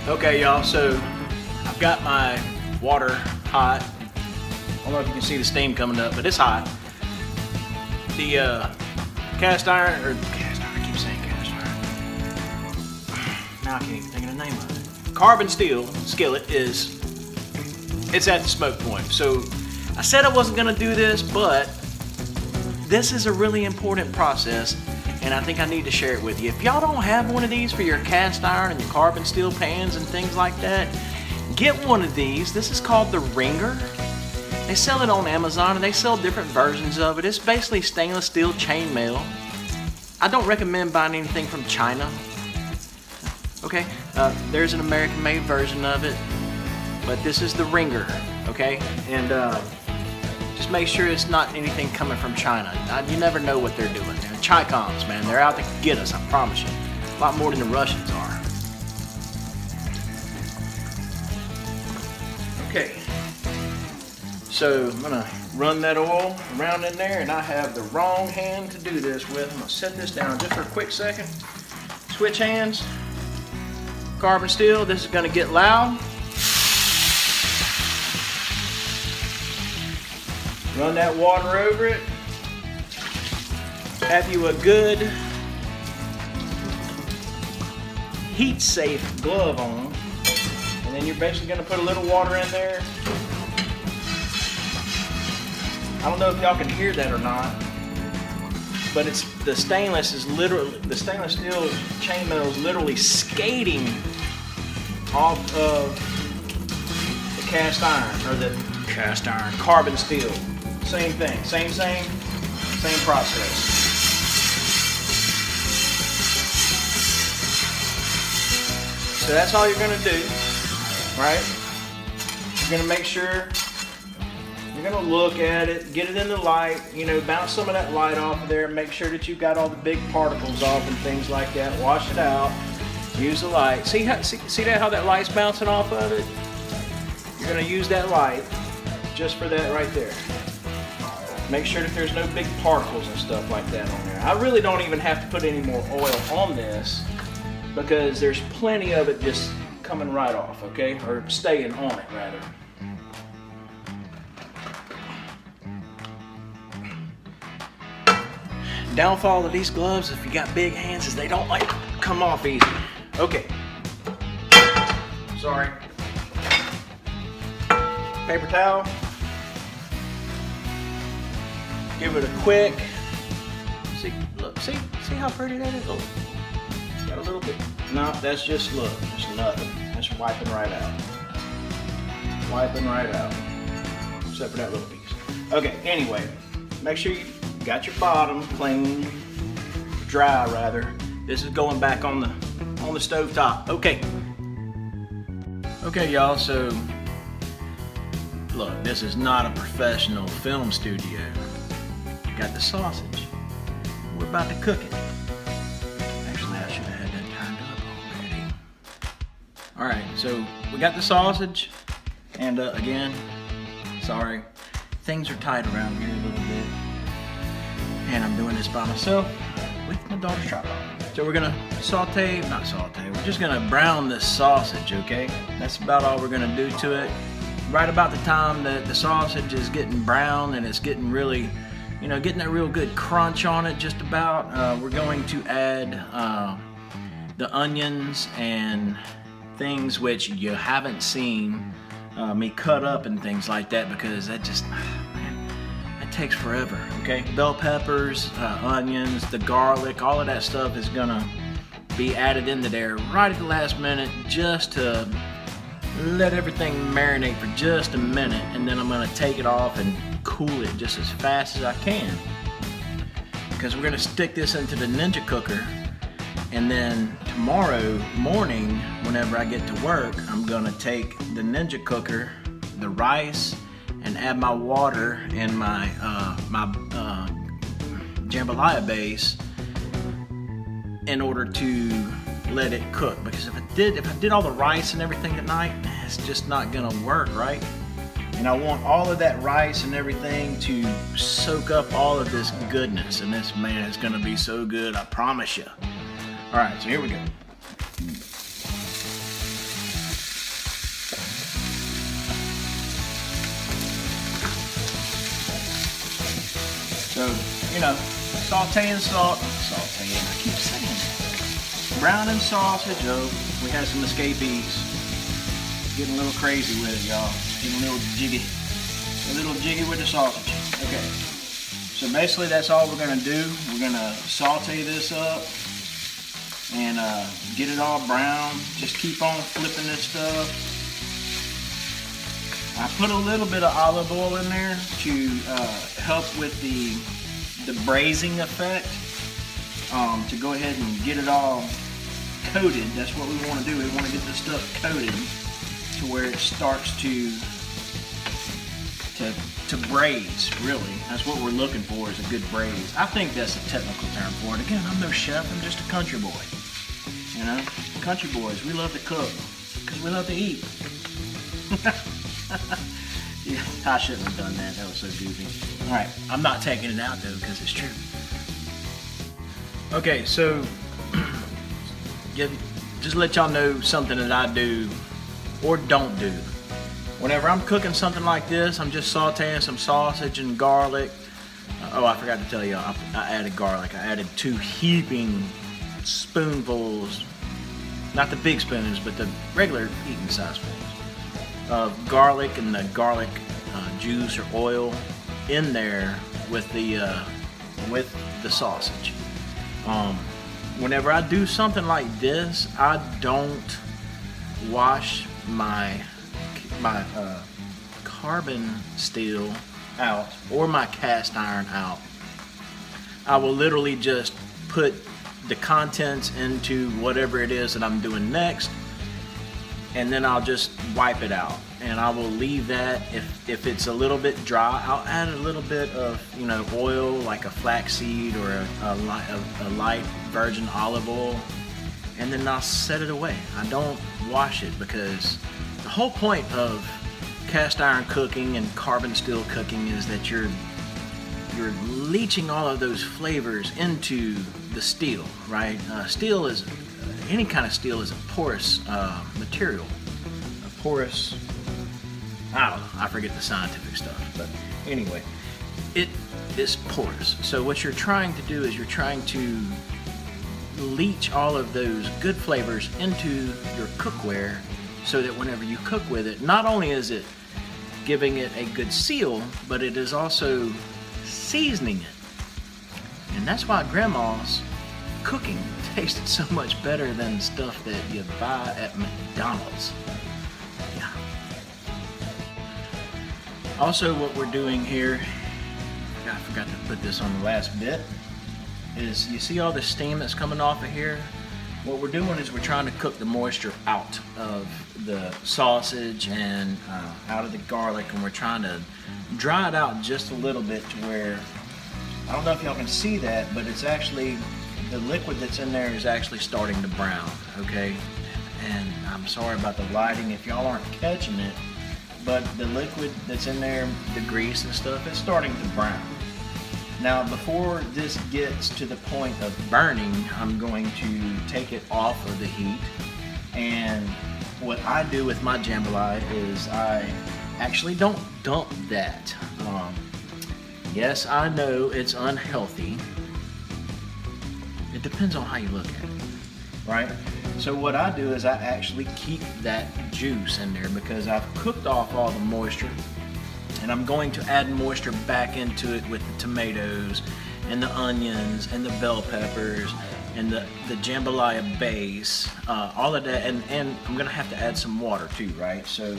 Okay, y'all, so I've got my water hot. I don't know if you can see the steam coming up, but it's hot. The cast iron, I keep saying cast iron. Now I can't even think of the name of it. Carbon steel skillet it's at the smoke point. So I said I wasn't gonna do this, but this is a really important process, and I think I need to share it with you. If y'all don't have one of these for your cast iron and your carbon steel pans and things like that, get one of these. This is called the Ringer. They sell it on Amazon, and they sell different versions of it. It's basically stainless steel chainmail. I don't recommend buying anything from China. Okay, there's an American-made version of it, but this is the Ringer, okay? And just make sure it's not anything coming from China. You never know what they're doing. They're Chi-Coms, man. They're out to get us, I promise you. A lot more than the Russians are. Okay. So I'm gonna run that oil around in there, and I have the wrong hand to do this with. I'm gonna set this down just for a quick second. Switch hands. Carbon steel, this is gonna get loud. Run that water over it. Have you a good heat safe glove on. And then you're basically gonna put a little water in there. I don't know if y'all can hear that or not, but the stainless steel chainmail is literally skating off of the cast iron, or the cast iron carbon steel. Same thing, same process. So that's all you're gonna do, right? You're gonna make sure, you're gonna look at it, get it in the light, you know, bounce some of that light off of there, make sure that you've got all the big particles off and things like that. Wash it out, use the light. See how that light's bouncing off of it? You're gonna use that light just for that right there. Make sure that there's no big particles and stuff like that on there. I really don't even have to put any more oil on this because there's plenty of it just coming right off, okay? Or staying on it, rather. Downfall of these gloves, if you got big hands, is they don't like come off easy. Okay. Sorry. Paper towel. Give it a quick. See, look, see how pretty that is? Oh, got a little bit. No, that's just, look, just nothing. Just wiping right out. Wiping right out. Except for that little piece. Okay, anyway, make sure you got your bottom clean, dry rather. This is going back on the stove top. Okay. Okay, y'all, so look, this is not a professional film studio. Got the sausage. We're about to cook it. Actually, I should have had that turned up already. All right, so we got the sausage, and again, sorry, things are tight around here a little bit, and I'm doing this by myself with my daughter's tripod. So we're gonna we're just gonna brown this sausage, okay? That's about all we're gonna do to it. Right about the time that the sausage is getting brown and it's getting really, you know, getting that real good crunch on it just about, we're going to add the onions and things which you haven't seen me cut up and things like that, because that just, man, that takes forever, okay? Bell peppers, onions, the garlic, all of that stuff is gonna be added into there right at the last minute just to let everything marinate for just a minute, and then I'm gonna take it off and cool it just as fast as I can, because we're gonna stick this into the Ninja cooker, and then tomorrow morning whenever I get to work, I'm gonna take the Ninja cooker, the rice, and add my water and my jambalaya base in order to let it cook, because if I did all the rice and everything tonight, it's just not gonna work, right? And I want all of that rice and everything to soak up all of this goodness, and this, man, is gonna be so good, I promise you. All right, so here we go. So, you know, sauteing, I keep saying it. Browning sausage. Oh, we had some escapees. Getting a little crazy with it, y'all. Getting a little jiggy with the sausage. Okay. So basically that's all we're gonna do. We're gonna saute this up and get it all brown. Just keep on flipping this stuff. I put a little bit of olive oil in there to help with the braising effect. To go ahead and get it all coated. That's what we want to do. We want to get this stuff coated to where it starts to braise, really. That's what we're looking for, is a good braise. I think that's a technical term for it. Again, I'm no chef, I'm just a country boy. You know, country boys, we love to cook because we love to eat. Yeah, I shouldn't have done that. That was so goofy. All right, I'm not taking it out though because it's true. Okay, so just let y'all know something that I do or don't do. Whenever I'm cooking something like this, I'm just sauteing some sausage and garlic. Oh, I forgot to tell you, I added garlic. I added 2 heaping spoonfuls, not the big spoons, but the regular eating size spoons of garlic, and the garlic juice or oil in there with the sausage. Whenever I do something like this, I don't wash my carbon steel out or my cast iron out. I will literally just put the contents into whatever it is that I'm doing next, and then I'll just wipe it out, and I will leave that. If it's a little bit dry, I'll add a little bit of, you know, oil, like a flaxseed or a light virgin olive oil, and then I'll set it away. I don't wash it because the whole point of cast iron cooking and carbon steel cooking is that you're leaching all of those flavors into the steel, right? Steel is, any kind of steel is a porous material. A porous, I don't know, I forget the scientific stuff, but anyway, it is porous. So what you're trying to do is you're trying to leach all of those good flavors into your cookware, so that whenever you cook with it, not only is it giving it a good seal, but it is also seasoning it. And that's why Grandma's cooking tasted so much better than stuff that you buy at McDonald's. Yeah. Also, what we're doing here, I forgot to put this on the last bit, is you see all the steam that's coming off of here? What we're doing is we're trying to cook the moisture out of the sausage and out of the garlic, and we're trying to dry it out just a little bit to where, I don't know if y'all can see that, but it's actually, the liquid that's in there is actually starting to brown, okay? And I'm sorry about the lighting if y'all aren't catching it, but the liquid that's in there, the grease and stuff, it's starting to brown. Now, before this gets to the point of burning, I'm going to take it off of the heat. And what I do with my jambalaya is I actually don't dump that. Yes, I know it's unhealthy. It depends on how you look at it, right? So what I do is I actually keep that juice in there because I've cooked off all the moisture. And I'm going to add moisture back into it with the tomatoes and the onions and the bell peppers and the jambalaya base, all of that, and I'm gonna have to add some water too, right? So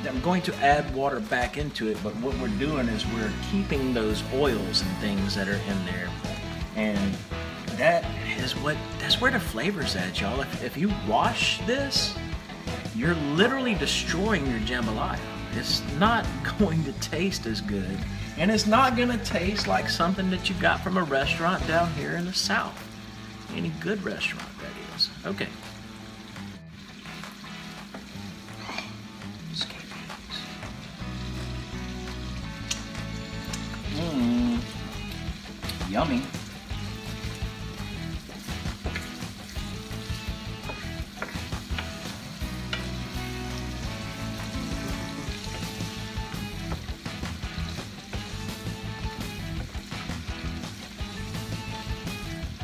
I'm going to add water back into it, but what we're doing is we're keeping those oils and things that are in there, and that's where the flavor's at, y'all. If you wash this, you're literally destroying your jambalaya. It's not going to taste as good, and it's not going to taste like something that you got from a restaurant down here in the South. Any good restaurant, that is. Okay. Yummy.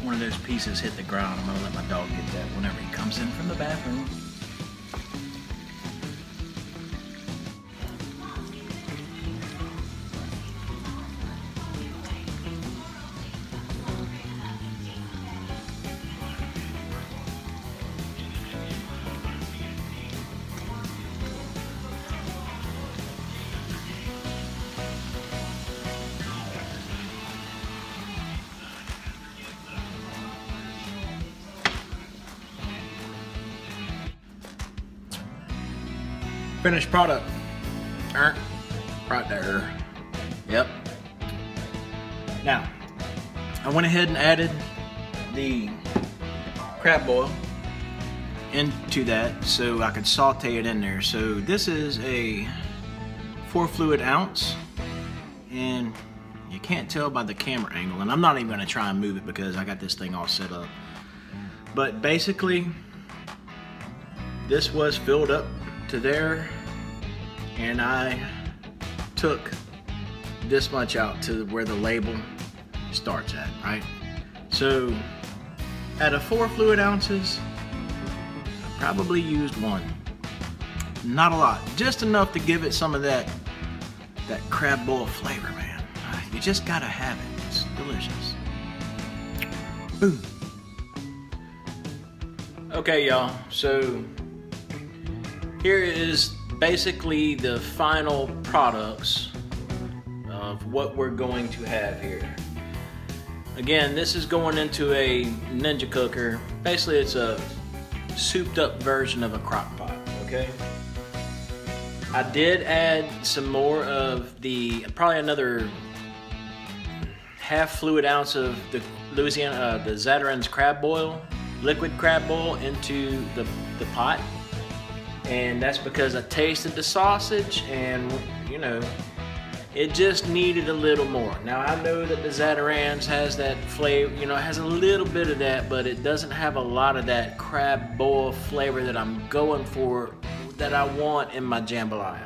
one of those pieces hit the ground. I'm gonna let my dog get that whenever he comes in from the bathroom. Finished product. Right there. Yep. Now, I went ahead and added the crab boil into that so I could saute it in there. So this is a 4 fluid ounce, and you can't tell by the camera angle, and I'm not even gonna try and move it because I got this thing all set up. But basically, this was filled up to there, and I took this much out to where the label starts at, right? So out of 4 fluid ounces, I probably used 1. Not a lot, just enough to give it some of that crab boil flavor, man. You just gotta have it. It's delicious. Boom. Okay, y'all, so here is basically the final products of what we're going to have here. Again, this is going into a Ninja cooker. Basically, it's a souped up version of a crock pot, okay? I did add some more of the, probably another half fluid ounce of the the Zatarain's crab boil, liquid crab boil into the pot. And that's because I tasted the sausage and, you know, it just needed a little more. Now I know that the Zatarain's has that flavor, you know, it has a little bit of that, but it doesn't have a lot of that crab boil flavor that I'm going for, that I want in my jambalaya.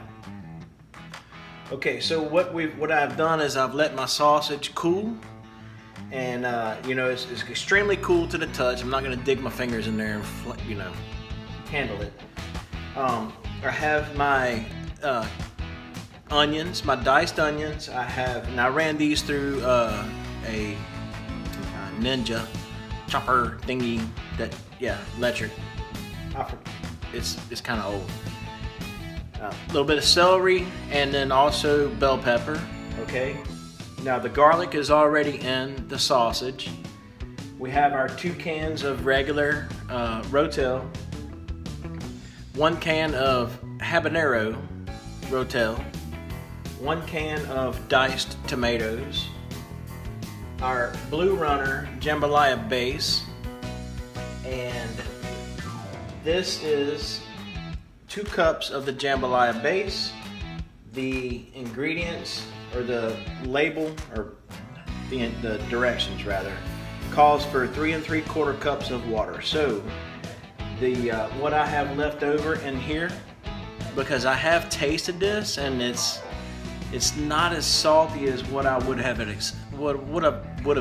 Okay, so what I've done is I've let my sausage cool, and you know, it's extremely cool to the touch. I'm not gonna dig my fingers in there and, you know, handle it. I have my onions, my diced onions. And I ran these through a Ninja chopper thingy that, yeah, electric. It's kind of old. A little bit of celery, and then also bell pepper, okay? Now the garlic is already in the sausage. We have our 2 cans of regular Rotel, 1 can of habanero Rotel, 1 can of diced tomatoes, our Blue Runner jambalaya base, and this is 2 cups of the jambalaya base. The ingredients, or the label, or the directions rather, calls for 3 3/4 cups of water. So the what I have left over in here, because I have tasted this and it's not as salty as what I would have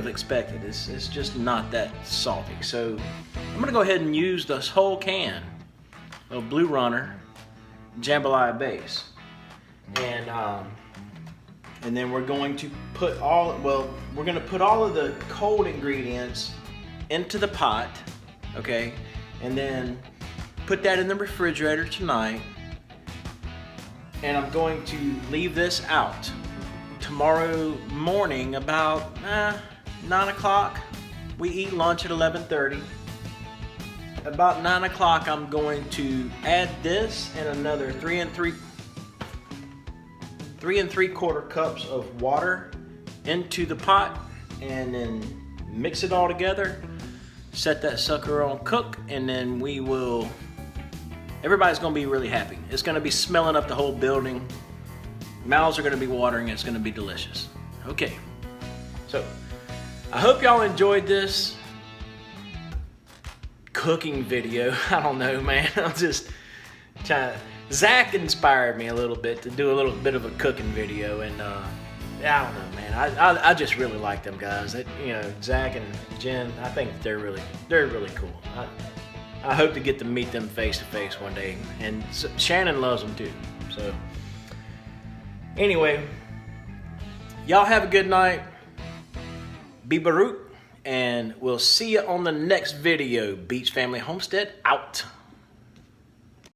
expected. It's just not that salty. So I'm gonna go ahead and use this whole can of Blue Runner jambalaya base, and then we're going to put all of the cold ingredients into the pot, okay, and then put that in the refrigerator tonight. And I'm going to leave this out tomorrow morning about 9 o'clock. We eat lunch at 11:30. About 9 o'clock, I'm going to add this and another 3 3/4 cups of water into the pot, and then mix it all together. Set that sucker on cook, and then everybody's gonna be really happy. It's gonna be smelling up the whole building. Mouths are gonna be watering. It's gonna be delicious. Okay, so I hope y'all enjoyed this cooking video. I don't know, man. I'm just trying. Zach inspired me a little bit to do a little bit of a cooking video, and I don't know, man. I just really like them guys. You know, Zach and Jen. I think they're really cool. I hope to get to meet them face to face one day, and Shannon loves them too. So anyway, y'all have a good night. Be Baruch, and we'll see you on the next video. Beach Family Homestead out.